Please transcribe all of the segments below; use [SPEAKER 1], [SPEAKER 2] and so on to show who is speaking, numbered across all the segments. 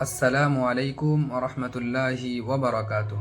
[SPEAKER 1] আসসালামু আলাইকুম রহমতুল্লাহি ওবরাকাতু।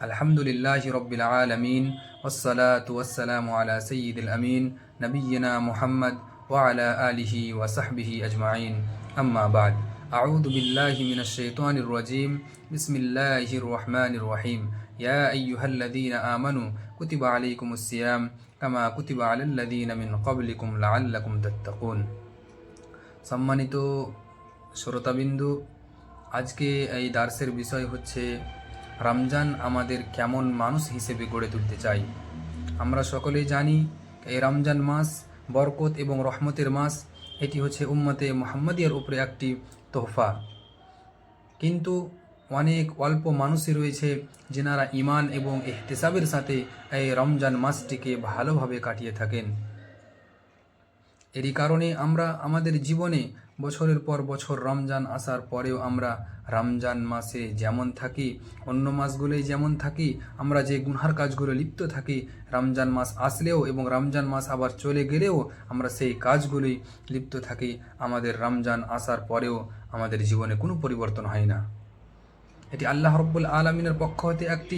[SPEAKER 1] আলহামদুলিল্লাহি রব্বিল আলামিন ওয়াসসালাতু ওয়াসসালামু আলা সাইয়্যিদিল আমিন নবিয়্যিনা মুহাম্মদ ওয়া আলা আলিহি ওয়া সাহবিহি আজমাইন। আম্মা বাদ। আউযু বিল্লাহি মিনাশ শাইতানির রাজীম। বিসমিল্লাহির রহমানির রহিম। ইয়া আইয়ুহাল্লাযীনা আমানু কুতিবা আলাইকুমুস সিয়াম কামা কুতিবা আলাল্লাযীনা মিন ক্বাবলিকুম লাআল্লাকুম তাত্তাকুন। সম্মানিত শ্রোতাবিন্দু, আজকে এই দার্সের বিষয় হচ্ছে রমজান আমাদের কেমন মানুষ হিসেবে গড়ে তুলতে চাই। আমরা সকলেই জানি এই রমজান মাস বরকত এবং রহমতের মাস। এটি হচ্ছে উম্মতে মুহাম্মাদিয়ার উপরে একটি তোহফা। কিন্তু অনেক অল্প মানুষই রয়েছে যেনারা ঈমান এবং ইহতিসাবের সাথে এই রমজান মাসটিকে ভালোভাবে কাটিয়ে থাকেন। এরই কারণে আমরা আমাদের জীবনে বছরের পর বছর রমজান আসার পরেও আমরা রমজান মাসে যেমন থাকি, অন্য মাসগুলোই যেমন থাকি, আমরা যে গুনহার কাজগুলো লিপ্ত থাকি, রমজান মাস আসলেও এবং রমজান মাস আবার চলে গেলেও আমরা সেই কাজগুলোই লিপ্ত থাকি। আমাদের রমজান আসার পরেও আমাদের জীবনে কোনো পরিবর্তন হয় না। এটি আল্লাহ রব্বুল আলামিনের পক্ষ হতে একটি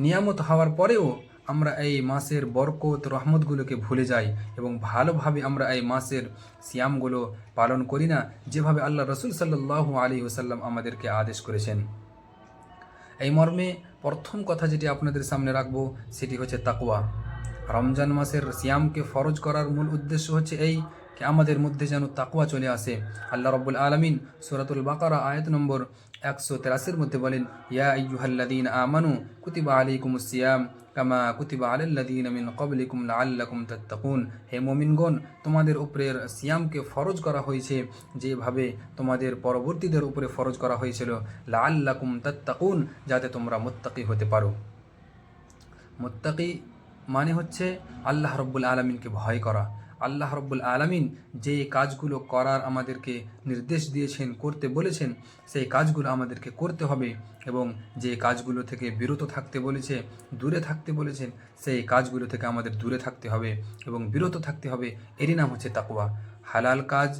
[SPEAKER 1] নিয়ামত হওয়ার পরেও আমরা এই মাসের বরকত রহমতগুলোকে ভুলে যাই এবং ভালোভাবে আমরা এই মাসের সিয়ামগুলো পালন করি না, যেভাবে আল্লাহ রসুল সাল্লাল্লাহু আলাইহি ওয়াসাল্লাম আমাদেরকে আদেশ করেছেন। এই মর্মে প্রথম কথা যেটি আপনাদের সামনে রাখবো সেটি হচ্ছে তাকওয়া। রমজান মাসের সিয়ামকে ফরজ করার মূল উদ্দেশ্য হচ্ছে এই कि আমাদের মধ্যে যেন তাকওয়া চলে আসে। আল্লাহ রব্বুল আলামিন সূরাতুল বাকারা আয়াত নম্বর 183 মধ্যে বলেন, ইয়া আইয়ুহাল্লাযীনা আমানু কুতিবা আলাইকুমুস সিয়াম কামা কুতিবা আলাল্লাযীনা মিন ক্বাবলিকুম লাআল্লাকুম তাত্তাকুন। হে মুমিনগণ, তোমাদের উপরে সিয়ামকে ফরজ করা হয়েছে যেভাবে তোমাদের পরবর্তীদের উপরে ফরজ করা হয়েছিল, লাআল্লাকুম তাত্তাকুন, যাতে তোমরা মুত্তাকি হতে পারো। মুত্তাকি মানে হচ্ছে আল্লাহ রব্বুল আলামিনকে ভয় করা। আল্লাহ রব্বুল আলামিন যে কাজগুলো করার আমাদেরকে নির্দেশ দিয়েছেন, করতে বলেছেন, সেই কাজগুলো আমাদেরকে করতে হবে এবং যে কাজগুলো থেকে বিরত থাকতে বলেছে, দূরে থাকতে বলেছেন, সেই কাজগুলো থেকে আমাদের দূরে থাকতে হবে এবং বিরত থাকতে হবে। এরই নাম হচ্ছে তাকওয়া। হালাল কাজ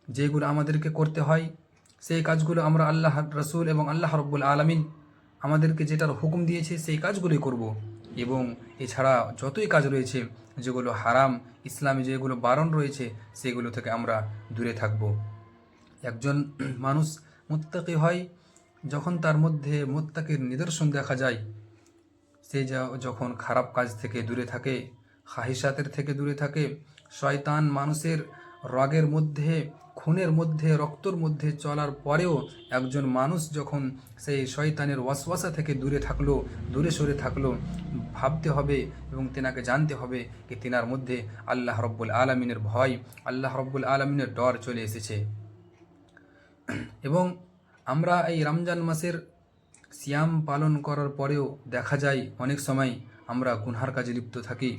[SPEAKER 1] যেগুলো আমাদেরকে করতে হয় সেই কাজগুলো আমরা আল্লাহ রসুল এবং আল্লাহ রব্বুল আলামিন আমাদেরকে যেটার হুকুম দিয়েছে সেই কাজগুলোই করব এবং এছাড়া যতই কাজ রয়েছে যেগুলো হারাম, ইসলামে যেগুলো বারণ রয়েছে সেগুলো থেকে আমরা দূরে থাকব। একজন মানুষ মুত্তাকি হয় যখন তার মধ্যে মুত্তাকির নিদর্শন দেখা যায়। সে যখন খারাপ কাজ থেকে দূরে থাকে, খাহিসাতের থেকে দূরে থাকে, শয়তান মানুষের রাগের মধ্যে, খুনের মধ্যে, রক্তর মধ্যে চলার পরেও একজন মানুষ যখন সেই শয়তানের ওয়াসওয়াসা থেকে দূরে সরে থাকলো, ভাবতে হবে এবং তেনাকে জানতে হবে যে তেনার মধ্যে আল্লাহ রব্বুল আলামিনের ভয়, আল্লাহ রব্বুল আলামিনের ডর চলে এসেছে। এবং আমরা এই রমজান মাসের সিয়াম পালন করার পরেও দেখা যায় অনেক সময় আমরা গুনহার কাজে লিপ্ত থাকি।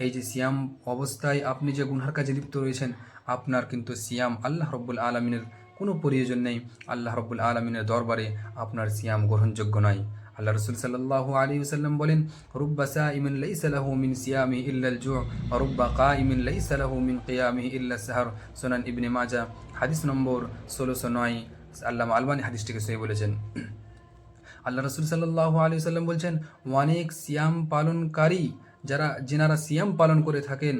[SPEAKER 1] এই যে সিয়াম অবস্থায় আপনি যে গুনহার কাজে লিপ্ত রয়েছেন, আপনার কিন্তু সিয়াম আল্লাহ রব্বুল আলামিনের কোনো প্রয়োজন নেই। আল্লাহ রব্বুল আলামিনের দরবারে আপনার সিয়াম গ্রহণযোগ্য নয়। আল্লাহ রসুল সাল্লাল্লাহু আলাইহি ওয়াসাল্লাম বলেন, রুব্বা সাইমিন লাইসা লাহু মিন সিয়ামিহি ইল্লাল জু' ওয়া রুব্বা কাইমিন লাইসা লাহু মিন কিয়ামিহি ইল্লাস সাহর। সুনান ইবনে মাজাহ হাদিস নম্বর 1609। আল্লামা আলবানী হাদিসটিকে সহিহ বলেছেন। আল্লাহ রসুল সাল্লাল্লাহু আলাইহি ওয়াসাল্লাম বলছেন, অনেক সিয়াম পালনকারী যেনারা সিয়াম পালন করে থাকেন,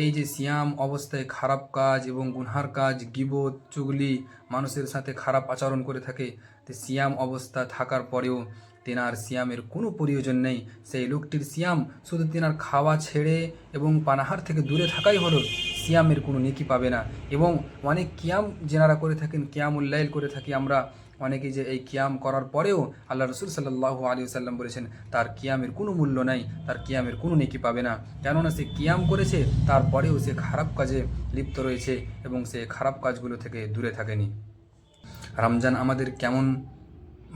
[SPEAKER 1] এই যে সিয়াম অবস্থায় খারাপ কাজ এবং গুনহার কাজ, গীবত, চুগলি, মানুষের সাথে খারাপ আচরণ করে থাকে, তো সিয়াম অবস্থা থাকার পরেও তেনার সিয়ামের কোনো প্রয়োজন নেই। সেই লোকটির সিয়াম শুধু তেনার খাওয়া ছেড়ে এবং পানাহার থেকে দূরে থাকাই হলো, সিয়ামের কোনো নেকি পাবে না। এবং অনেক কিয়াম যেনারা করে থাকেন, কিয়ামুল লাইল করে থাকি আমরা অনেকেই, যে এই কিয়াম করার পরেও আল্লাহ রসুল সাল্লাল্লাহু আলাইহি ওয়াসাল্লাম বলেছেন তার কিয়ামের কোনো মূল্য নাই, তার কিয়ামের কোনো নেকি পাবে না। কেননা সে কিয়াম করেছে তারপরেও সে খারাপ কাজে লিপ্ত রয়েছে এবং সে খারাপ কাজগুলো থেকে দূরে থাকেনি। রমজান আমাদের কেমন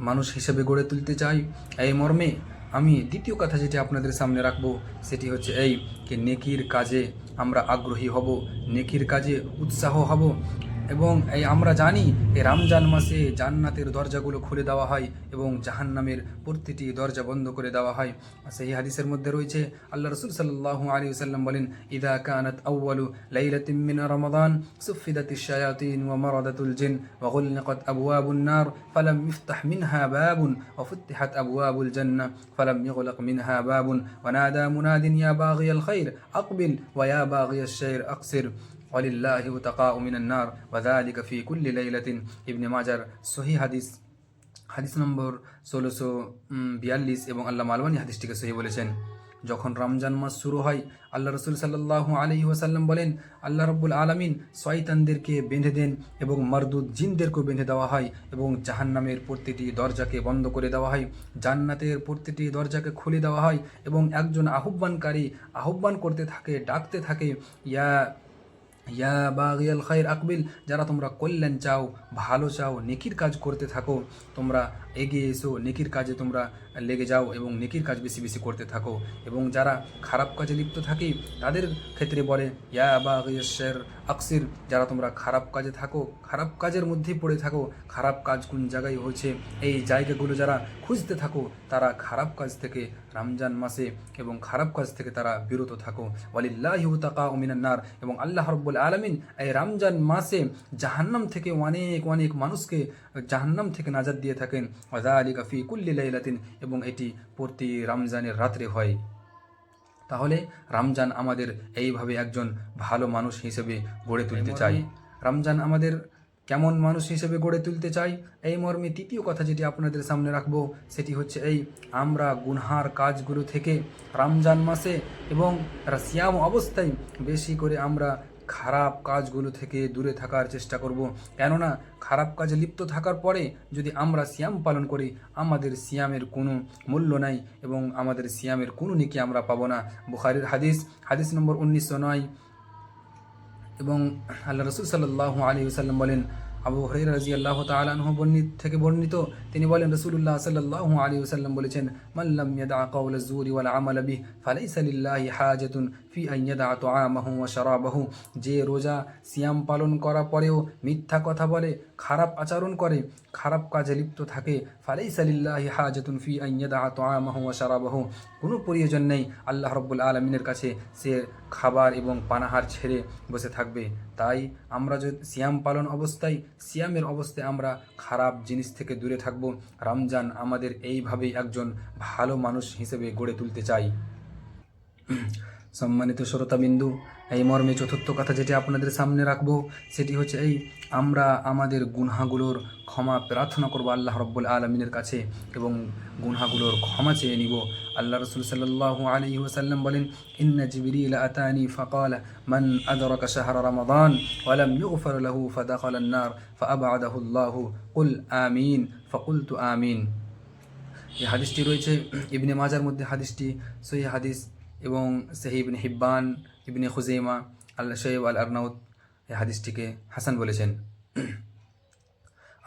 [SPEAKER 1] মানুষ হিসেবে গড়ে তুলতে চাই, এই মর্মে আমি দ্বিতীয় কথা যেটি আপনাদের সামনে রাখবো সেটি হচ্ছে এই कि নেকির কাজে আমরা আগ্রহী হব, নেকির কাজে উৎসাহ হব। এবং এই আমরা জানি এই রমজান মাসে জান্নাতের দরজাগুলো খুলে দেওয়া হয় এবং জাহান্নামের প্রতিটি দরজা বন্ধ করে দেওয়া হয়। সেই হাদিসের মধ্যে রয়েছে আল্লাহ রসুল সাল্লাল্লাহু আলাইহি ওয়াসাল্লাম বলেন, ইদা কানাত আউয়ালু লাইলাতিন মিন রমাদান সুফিদাতিশ শায়াতিন ওয়া মারাদাতুল জিন ওয়া গুলনাকাত আবওয়াবুন নার ফালাম ইফতাহ মিনহা বাবুন ওয়া ফুতিহাত আবওয়াবুল জান্নাহ ফালাম ইগলাক মিনহা বাবুন ওয়া নাদা মুনাদিন ইয়া বাগিয়াল খাইর আকবিল ওয়া ইয়া বাগিয়াশ শার আকসির ওয়ালিল্লাহি উতাকাউ মিনান নার ওয়া যালিকা ফি কুল্লি লাইলাতিন। ইবনে মাজার সহিহ হাদিস, হাদিস নম্বর 1642 এবং আল্লামা আলবানী হাদিসটিকে সহিহ বলেছেন। যখন রমজান মাস শুরু হয়, আল্লাহ রসুল সাল্লাল্লাহু আলাইহি ওয়াসাল্লাম বলেন, আল্লাহ রব্বুল আলামিন শয়তানদেরকে বেঁধে দেন এবং মারদুদ জিনদেরকেও বেঁধে দেওয়া হয় এবং জাহান্নামের প্রতিটি দরজাকে বন্ধ করে দেওয়া হয়, জান্নাতের প্রতিটি দরজাকে খুলে দেওয়া হয় এবং একজন আহ্বানকারী আহ্বান করতে থাকে, ডাকতে থাকে, ইয়া ইয়া বাগিয়াল খাইর আকবিল, যারা তোমরা কল্যাণ চাও, ভালো চাও, নেকির কাজ করতে থাকো, তোমরা এগিয়ে এসো, নেকির কাজে তোমরা লেগে যাও এবং নেকির কাজ বেশি বেশি করতে থাকো। এবং যারা খারাপ কাজে লিপ্ত থাকে তাদের ক্ষেত্রে বলে ইয়া বাগিয়াশ শার আকসির, যারা তোমরা খারাপ কাজে থাকো, খারাপ কাজের মধ্যেই পড়ে থাকো, খারাপ কাজ কোন জায়গায় হয়েছে এই জায়গাগুলো যারা খুঁজতে থাকো, তারা খারাপ কাজ থেকে রমজান মাসে এবং খারাপ কাজ থেকে তারা বিরত থাকো। ওয়ালিল্লাহি উতাকাউ মিনান নার, এবং আল্লাহ রাব্বুল আলামিন এই রমজান মাসে জাহান্নাম থেকে অনেক অনেক মানুষকে জাহান্নাম থেকে নাজাত দিয়ে থাকেন। ওয়া যালিকা ফি কুল্লি লাইলাতিন, এবং এটি প্রতি রমজানের রাত্রে হয়। তাহলে রমজান আমাদের এইভাবে একজন ভালো মানুষ হিসেবে গড়ে তুলতে চাই। রমজান আমাদের কেমন মানুষ হিসেবে গড়ে তুলতে চাই, এই মর্মে তৃতীয় কথা যেটি আপনাদের সামনে রাখবো সেটি হচ্ছে এই, আমরা গুনহার কাজগুলো থেকে রমজান মাসে এবং সিয়াম অবস্থায় বেশি করে আমরা খারাপ কাজগুলো থেকে দূরে থাকার চেষ্টা করব। কেননা খারাপ কাজে লিপ্ত থাকার পরে যদি আমরা সিয়াম পালন করি, আমাদের সিয়ামের কোনো মূল্য নাই এবং আমাদের সিয়ামের কোনো নেকি আমরা পাবো না। বুখারীর হাদিস, হাদিস নম্বর 1909, এবং আল্লাহ রসুল সাল্লাল্লাহু আলাইহি ওয়াসাল্লাম বলেন, আবু হুরায়রা রাদিয়াল্লাহু তাআলা আনহু থেকে বর্ণিত, তিনি বলেন রাসূলুল্লাহ সাল্লাল্লাহু আলাইহি ওয়াসাল্লাম বলেছেন, মান লাম ইয়াদা কাওলা যুরি ওয়াল আমালা বিহি ফালাইসা লিল্লাহি হাজাতুন ফি আন ইয়াদা তুআমাহু ওয়া শারাবাহু, যে রোজা সিয়াম পালন করার পরেও মিথ্যা কথা বলে, খারাপ আচরণ করে, খারাপ কাজে লিপ্ত থাকে, ফালাইসা লিল্লাহি হাজাতুন ফি আন ইয়াদা তুআমাহু ওয়া শারাবাহু, কোনো প্রয়োজন নেই আল্লাহ রাব্বুল আলামিনের কাছে সে খাবার এবং পানাহার ছেড়ে বসে থাকবে। তাই আমরা যদি সিয়াম পালন অবস্থায়, সিয়ামের অবস্থায় আমরা খারাপ জিনিস থেকে দূরে থাকব। রমজান আমাদের এইভাবেই একজন ভালো মানুষ হিসেবে গড়ে তুলতে চাই। সম্মানিত শ্রোতাবিন্দু, এই মর্মে চতুর্থ কথা যেটি আপনাদের সামনে রাখবো সেটি হচ্ছে এই, আমরা আমাদের গুনহাগুলোর ক্ষমা প্রার্থনা করব আল্লাহ রাব্বুল আলামিনের কাছে এবং গুনহাগুলোর ক্ষমা চেয়ে নিব। আল্লাহ রাসূল সাল্লাল্লাহু আলাইহি ওয়াসাল্লাম বলেন, ইন্না জিবরিল আতানি ফাকালা মান আদরাকা শাহরা রমাদান ওয়া লাম ইগফার লাহু ফাদাখালা আন-নার ফাআবআদাহু আল্লাহু কুল আমিন ফাকুলতু আমিন। এই হাদিসটি রয়েছে ইবনে মাজার মধ্যে, হাদিসটি সহিহ হাদিস, এবং সহিহ ইবনে হিব্বান, ইবনে খুজাইমা, আল্লাহ শোয়েব আল আরনাউত এই হাদিসটিকে হাসান বলেছেন।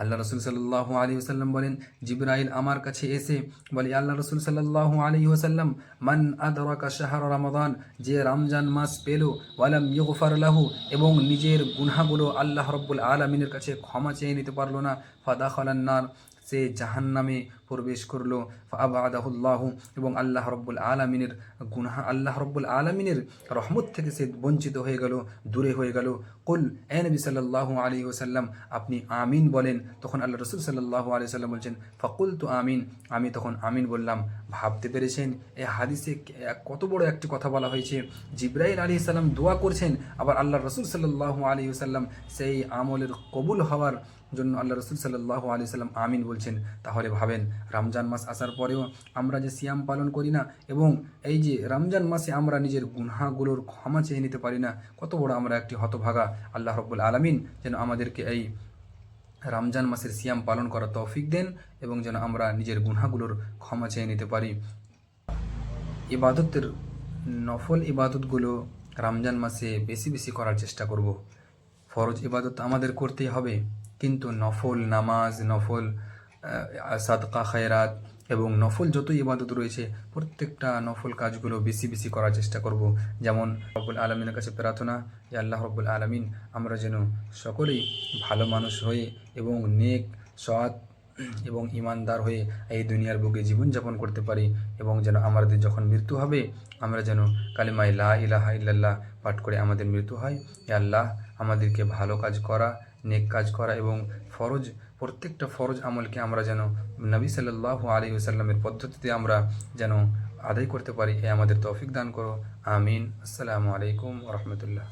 [SPEAKER 1] আল্লাহ রসুল সাল্লাল্লাহু আলাইহি ওয়াসাল্লাম বলেন, জিবরাইল আমার কাছে এসে বলে, আল্লাহ রসুল সাল্লাল্লাহু আলাইহি ওয়াসাল্লাম, মান আদরাকা শাহরা রমাদান, যে রমজান মাস পেল, ওয়ালাম ইগফার লাহু, এবং নিজের গুনহাগুলো আল্লাহ রাব্বুল আলামিনের কাছে ক্ষমা চেয়ে নিতে পারলো না, ফাদাখালান নার, সে জাহান্নামে প্রবেশ করলো, ফাআবআদাহুল্লাহু, এবং আল্লাহ রাব্বুল আলামিনের গুনাহ, আল্লাহ রাব্বুল আলামিনের রহমত থেকে সে বঞ্চিত হয়ে গেল, দূরে হয়ে গেল। কুল, এ নবী সাল্লাল্লাহু আলাইহি ওয়াসাল্লাম আপনি আমিন বলেন। তখন আল্লাহ রাসূল সাল্লাল্লাহু আলাইহি ওয়াসাল্লাম বলছেন, ফাকুলতু আমিন, আমি তখন আমিন বললাম। ভাবতে পেরেছেন এই হাদিসে কত বড় একটি কথা বলা হয়েছে। জিবরাইল আলাইহিস সালাম দোয়া করছেন, আবার আল্লাহ রাসূল সাল্লাল্লাহু আলাইহি ওয়াসাল্লাম সেই আমলের কবুল হওয়ার জন্য আল্লাহ রসুল সাল্লাল্লাহু আলাইহি সাল্লাম আমিন বলছেন। তাহলে ভাবেন, রমজান মাস আসার পরেও আমরা যে সিয়াম পালন করি না এবং এই যে রমজান মাসে আমরা নিজের গুনহাগুলোর ক্ষমা চেয়ে নিতে পারি না, কত বড় আমরা একটি হতভাগা। আল্লাহ রাব্বুল আলামিন যেন আমাদেরকে এই রমজান মাসের সিয়াম পালন করার তৌফিক দেন এবং যেন আমরা নিজের গুনহাগুলোর ক্ষমা চেয়ে নিতে পারি। ইবাদতের নফল ইবাদতগুলো রমজান মাসে বেশি বেশি করার চেষ্টা করব। ফরজ ইবাদত আমাদের করতেই হবে, কিন্তু নফল নামাজ, নফল সাদকা খায়রাত, এবং নফল যত ইবাদত রয়েছে প্রত্যেকটা নফল কাজগুলো বেশি বেশি করার চেষ্টা করব। যেমন রব্বুল আলমিনের কাছে প্রার্থনা, ইয়া আল্লাহ রব্বুল আলমিন, আমরা যেন সকলেই ভালো মানুষ হয়ে এবং নেক, সৎ এবং ইমানদার হয়ে এই দুনিয়ার বুকে জীবনযাপন করতে পারি, এবং যেন আমাদের যখন মৃত্যু হবে আমরা যেন কালিমায়ে লা ইলাহা ইল্লাল্লাহ পাঠ করে আমাদের মৃত্যু হয়। ইয়া আল্লাহ, আমাদেরকে ভালো কাজ করা, নেক কাজ করা এবং প্রত্যেকটা ফরজ আমলকে আমরা যেন নবী সাল্লাল্লাহু আলাইহি ওয়াসাল্লামের পদ্ধতিতে আমরা যেন আদায় করতে পারি, এ আমাদের তৌফিক দান করো। আমিন। আসসালামু আলাইকুম ওয়া রাহমাতুল্লাহ।